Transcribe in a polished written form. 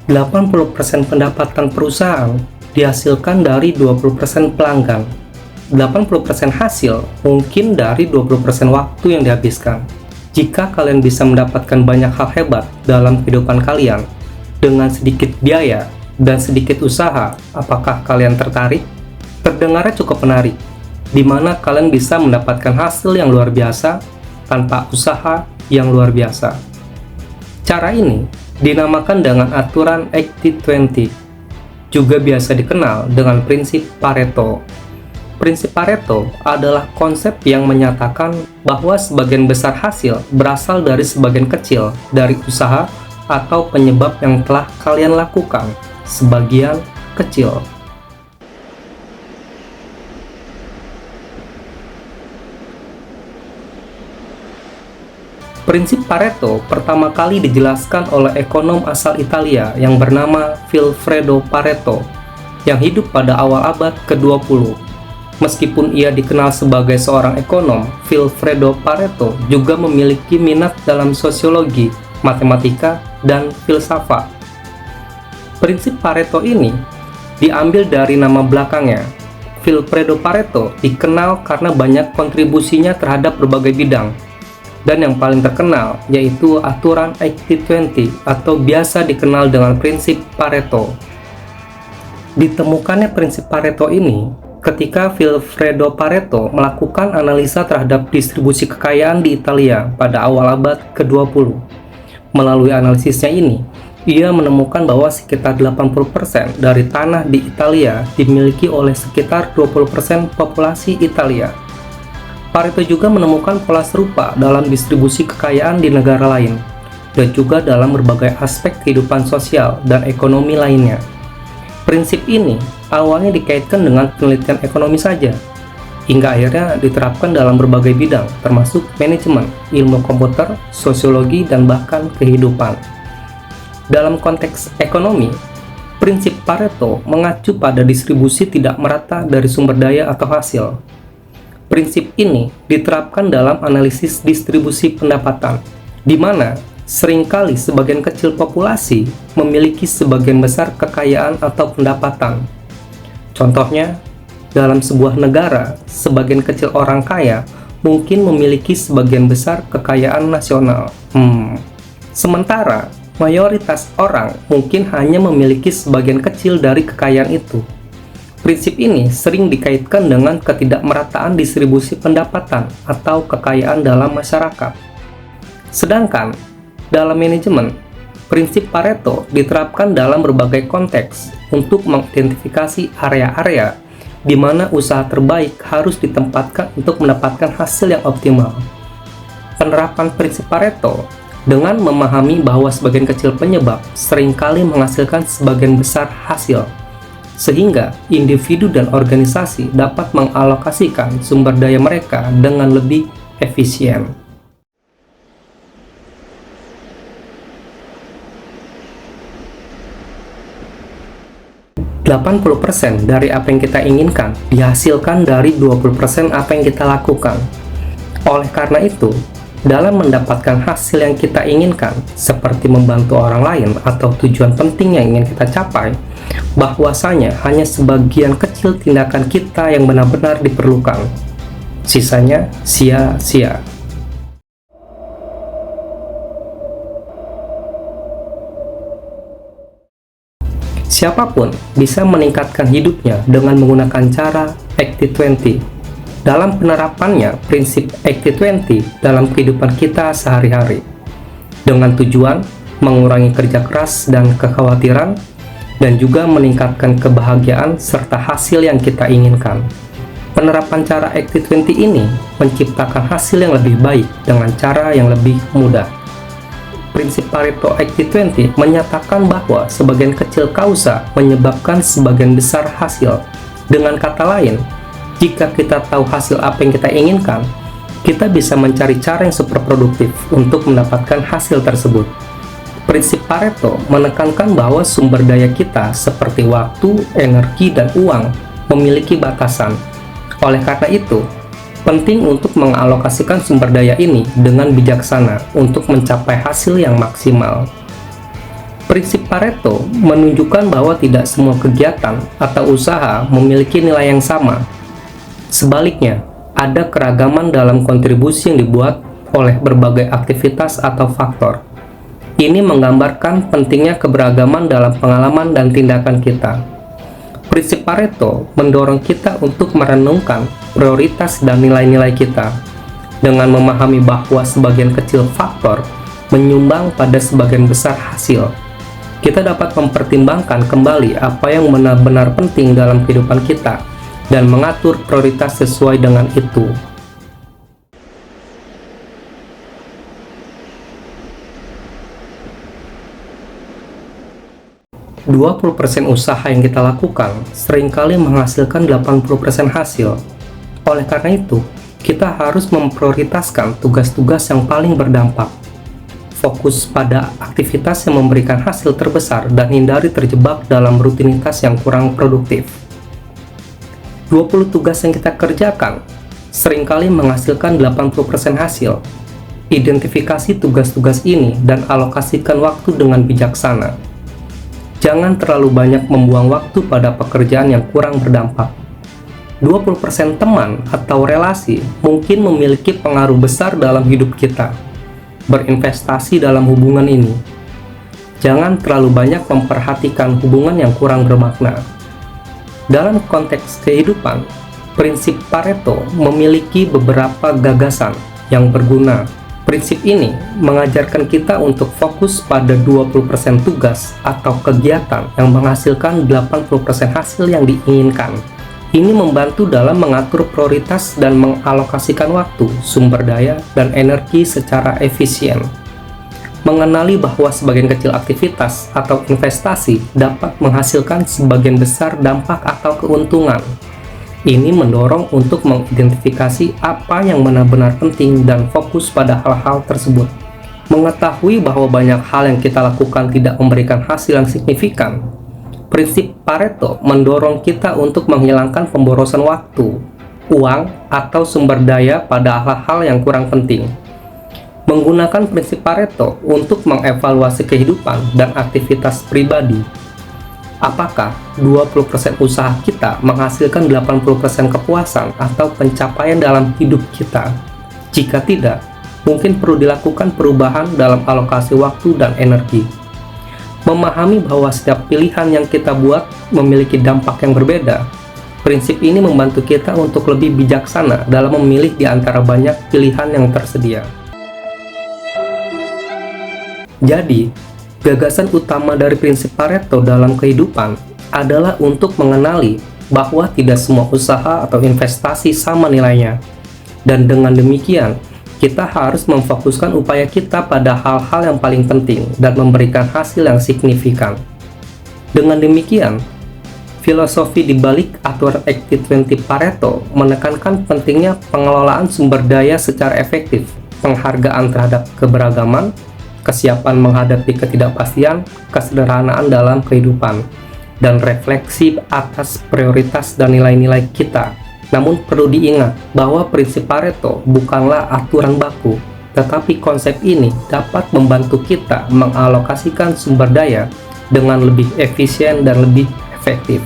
80% pendapatan perusahaan dihasilkan dari 20% pelanggan. 80% hasil mungkin dari 20% waktu yang dihabiskan. Jika kalian bisa mendapatkan banyak hal hebat dalam kehidupan kalian dengan sedikit biaya dan sedikit usaha, apakah kalian tertarik? Terdengarnya cukup menarik, di mana kalian bisa mendapatkan hasil yang luar biasa tanpa usaha yang luar biasa. Cara ini dinamakan dengan aturan 80-20, juga biasa dikenal dengan prinsip Pareto. Prinsip Pareto adalah konsep yang menyatakan bahwa sebagian besar hasil berasal dari sebagian kecil dari usaha atau penyebab yang telah kalian lakukan, sebagian kecil. Prinsip Pareto pertama kali dijelaskan oleh ekonom asal Italia yang bernama Vilfredo Pareto yang hidup pada awal abad ke-20. Meskipun ia dikenal sebagai seorang ekonom, Vilfredo Pareto juga memiliki minat dalam sosiologi, matematika, dan filsafat. Prinsip Pareto ini diambil dari nama belakangnya. Vilfredo Pareto dikenal karena banyak kontribusinya terhadap berbagai bidang, dan yang paling terkenal yaitu aturan 80-20 atau biasa dikenal dengan prinsip Pareto. Ditemukannya prinsip Pareto ini ketika Vilfredo Pareto melakukan analisa terhadap distribusi kekayaan di Italia pada awal abad ke-20. Melalui analisisnya ini, ia menemukan bahwa sekitar 80% dari tanah di Italia dimiliki oleh sekitar 20% populasi Italia. Pareto juga menemukan pola serupa dalam distribusi kekayaan di negara lain, dan juga dalam berbagai aspek kehidupan sosial dan ekonomi lainnya. Prinsip ini awalnya dikaitkan dengan penelitian ekonomi saja, hingga akhirnya diterapkan dalam berbagai bidang, termasuk manajemen, ilmu komputer, sosiologi, dan bahkan kehidupan. Dalam konteks ekonomi, prinsip Pareto mengacu pada distribusi tidak merata dari sumber daya atau hasil. Prinsip ini diterapkan dalam analisis distribusi pendapatan, di mana seringkali sebagian kecil populasi memiliki sebagian besar kekayaan atau pendapatan. Contohnya, dalam sebuah negara, sebagian kecil orang kaya mungkin memiliki sebagian besar kekayaan nasional. Sementara, mayoritas orang mungkin hanya memiliki sebagian kecil dari kekayaan itu. Prinsip ini sering dikaitkan dengan ketidakmerataan distribusi pendapatan atau kekayaan dalam masyarakat. Sedangkan, dalam manajemen, prinsip Pareto diterapkan dalam berbagai konteks untuk mengidentifikasi area-area di mana usaha terbaik harus ditempatkan untuk mendapatkan hasil yang optimal. Penerapan prinsip Pareto dengan memahami bahwa sebagian kecil penyebab seringkali menghasilkan sebagian besar hasil, sehingga individu dan organisasi dapat mengalokasikan sumber daya mereka dengan lebih efisien. %80 dari apa yang kita inginkan dihasilkan dari 20% apa yang kita lakukan. Oleh karena itu, dalam mendapatkan hasil yang kita inginkan, seperti membantu orang lain atau tujuan penting yang ingin kita capai, bahwasanya hanya sebagian kecil tindakan kita yang benar-benar diperlukan. Sisanya sia-sia. Siapapun bisa meningkatkan hidupnya dengan menggunakan cara 80-20. Dalam penerapannya prinsip 80-20 dalam kehidupan kita sehari-hari, dengan tujuan mengurangi kerja keras dan kekhawatiran, dan juga meningkatkan kebahagiaan serta hasil yang kita inginkan. Penerapan cara 80-20 ini menciptakan hasil yang lebih baik dengan cara yang lebih mudah. Prinsip Pareto 80-20 menyatakan bahwa sebagian kecil kausa menyebabkan sebagian besar hasil. Dengan kata lain, jika kita tahu hasil apa yang kita inginkan, kita bisa mencari cara yang super produktif untuk mendapatkan hasil tersebut. Prinsip Pareto menekankan bahwa sumber daya kita seperti waktu, energi, dan uang memiliki batasan. Oleh karena itu, penting untuk mengalokasikan sumber daya ini dengan bijaksana untuk mencapai hasil yang maksimal. Prinsip Pareto menunjukkan bahwa tidak semua kegiatan atau usaha memiliki nilai yang sama. Sebaliknya, ada keragaman dalam kontribusi yang dibuat oleh berbagai aktivitas atau faktor. Ini menggambarkan pentingnya keberagaman dalam pengalaman dan tindakan kita. Prinsip Pareto mendorong kita untuk merenungkan prioritas dan nilai-nilai kita, dengan memahami bahwa sebagian kecil faktor menyumbang pada sebagian besar hasil. Kita dapat mempertimbangkan kembali apa yang benar-benar penting dalam kehidupan kita dan mengatur prioritas sesuai dengan itu. %20 usaha yang kita lakukan seringkali menghasilkan 80% hasil. Oleh karena itu, kita harus memprioritaskan tugas-tugas yang paling berdampak. Fokus pada aktivitas yang memberikan hasil terbesar dan hindari terjebak dalam rutinitas yang kurang produktif. 20 tugas yang kita kerjakan seringkali menghasilkan 80% hasil. Identifikasi tugas-tugas ini dan alokasikan waktu dengan bijaksana. Jangan terlalu banyak membuang waktu pada pekerjaan yang kurang berdampak. 20% teman atau relasi mungkin memiliki pengaruh besar dalam hidup kita. Berinvestasi dalam hubungan ini. Jangan terlalu banyak memperhatikan hubungan yang kurang bermakna. Dalam konteks kehidupan, prinsip Pareto memiliki beberapa gagasan yang berguna. Prinsip ini mengajarkan kita untuk fokus pada 20% tugas atau kegiatan yang menghasilkan 80% hasil yang diinginkan. Ini membantu dalam mengatur prioritas dan mengalokasikan waktu, sumber daya, dan energi secara efisien. Mengenali bahwa sebagian kecil aktivitas atau investasi dapat menghasilkan sebagian besar dampak atau keuntungan. Ini mendorong untuk mengidentifikasi apa yang benar-benar penting dan fokus pada hal-hal tersebut. Mengetahui bahwa banyak hal yang kita lakukan tidak memberikan hasil yang signifikan. Prinsip Pareto mendorong kita untuk menghilangkan pemborosan waktu, uang, atau sumber daya pada hal-hal yang kurang penting. Menggunakan prinsip Pareto untuk mengevaluasi kehidupan dan aktivitas pribadi. Apakah 20% usaha kita menghasilkan 80% kepuasan atau pencapaian dalam hidup kita? Jika tidak, mungkin perlu dilakukan perubahan dalam alokasi waktu dan energi. Memahami bahwa setiap pilihan yang kita buat memiliki dampak yang berbeda. Prinsip ini membantu kita untuk lebih bijaksana dalam memilih di antara banyak pilihan yang tersedia. Jadi, gagasan utama dari prinsip Pareto dalam kehidupan adalah untuk mengenali bahwa tidak semua usaha atau investasi sama nilainya. Dan dengan demikian, kita harus memfokuskan upaya kita pada hal-hal yang paling penting dan memberikan hasil yang signifikan. Dengan demikian, filosofi di balik aturan 80-20 Pareto menekankan pentingnya pengelolaan sumber daya secara efektif, penghargaan terhadap keberagaman, kesiapan menghadapi ketidakpastian, kesederhanaan dalam kehidupan, dan refleksi atas prioritas dan nilai-nilai kita. Namun perlu diingat bahwa prinsip Pareto bukanlah aturan baku, tetapi konsep ini dapat membantu kita mengalokasikan sumber daya dengan lebih efisien dan lebih efektif.